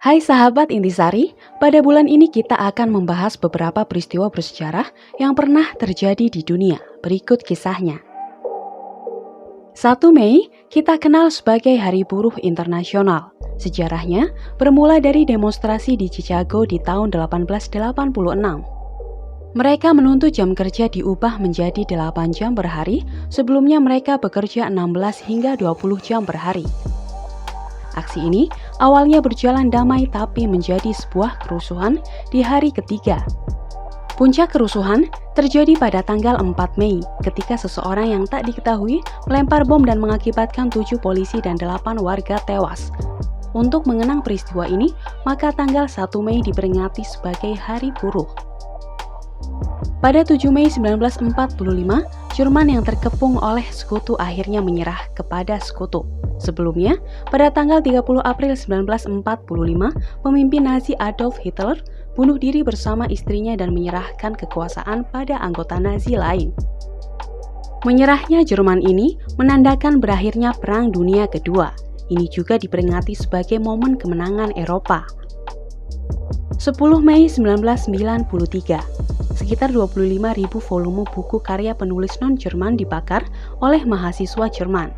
Hai sahabat Intisari, pada bulan ini kita akan membahas beberapa peristiwa bersejarah yang pernah terjadi di dunia. Berikut kisahnya. 1 Mei kita kenal sebagai Hari Buruh Internasional. Sejarahnya bermula dari demonstrasi di Chicago di tahun 1886. Mereka menuntut jam kerja diubah menjadi 8 jam per hari, sebelumnya mereka bekerja 16 hingga 20 jam per hari. Aksi ini awalnya berjalan damai tapi menjadi sebuah kerusuhan di hari ketiga. Puncak kerusuhan terjadi pada tanggal 4 Mei ketika seseorang yang tak diketahui melempar bom dan mengakibatkan 7 polisi dan 8 warga tewas. Untuk mengenang peristiwa ini, maka tanggal 1 Mei diperingati sebagai Hari Buruh. Pada 7 Mei 1945, Jerman yang terkepung oleh sekutu akhirnya menyerah kepada sekutu. Sebelumnya, pada tanggal 30 April 1945, pemimpin Nazi Adolf Hitler bunuh diri bersama istrinya dan menyerahkan kekuasaan pada anggota Nazi lain. Menyerahnya Jerman ini menandakan berakhirnya Perang Dunia Kedua. Ini juga diperingati sebagai momen kemenangan Eropa. 10 Mei 1993, sekitar 25.000 volume buku karya penulis non-Jerman dibakar oleh mahasiswa Jerman.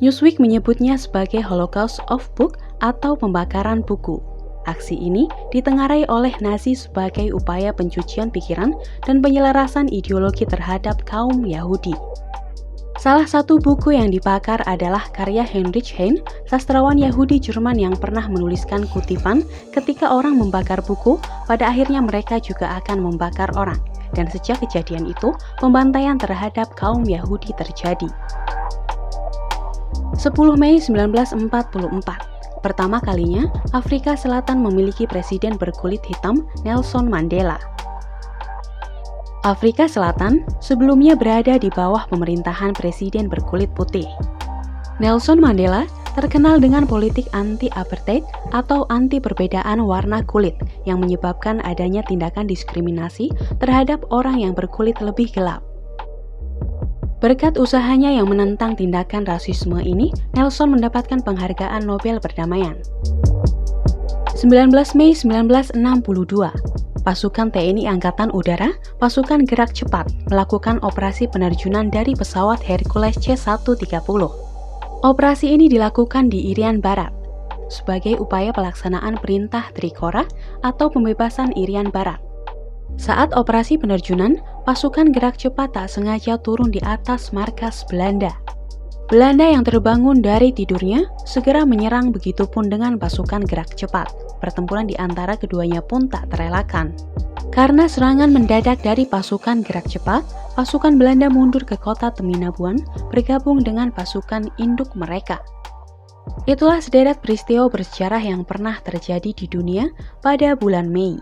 Newsweek menyebutnya sebagai Holocaust of Book atau pembakaran buku. Aksi ini ditengarai oleh Nazi sebagai upaya pencucian pikiran dan penyelarasan ideologi terhadap kaum Yahudi. Salah satu buku yang dibakar adalah karya Heinrich Heine, sastrawan Yahudi Jerman yang pernah menuliskan kutipan, ketika orang membakar buku, pada akhirnya mereka juga akan membakar orang. Dan sejak kejadian itu, pembantaian terhadap kaum Yahudi terjadi. 10 Mei 1944, pertama kalinya Afrika Selatan memiliki presiden berkulit hitam, Nelson Mandela. Afrika Selatan sebelumnya berada di bawah pemerintahan presiden berkulit putih. Nelson Mandela terkenal dengan politik anti-apartheid atau anti perbedaan warna kulit yang menyebabkan adanya tindakan diskriminasi terhadap orang yang berkulit lebih gelap. Berkat usahanya yang menentang tindakan rasisme ini, Nelson mendapatkan penghargaan Nobel Perdamaian. 19 Mei 1962, pasukan TNI Angkatan Udara, pasukan gerak cepat, melakukan operasi penerjunan dari pesawat Hercules C-130. Operasi ini dilakukan di Irian Barat, sebagai upaya pelaksanaan perintah Trikora atau pembebasan Irian Barat. Saat operasi penerjunan, pasukan gerak cepat tak sengaja turun di atas markas Belanda. Belanda yang terbangun dari tidurnya segera menyerang, begitupun dengan pasukan gerak cepat. Pertempuran di antara keduanya pun tak terelakkan. Karena serangan mendadak dari pasukan gerak cepat, pasukan Belanda mundur ke kota Teminabuan bergabung dengan pasukan induk mereka. Itulah sederet peristiwa bersejarah yang pernah terjadi di dunia pada bulan Mei.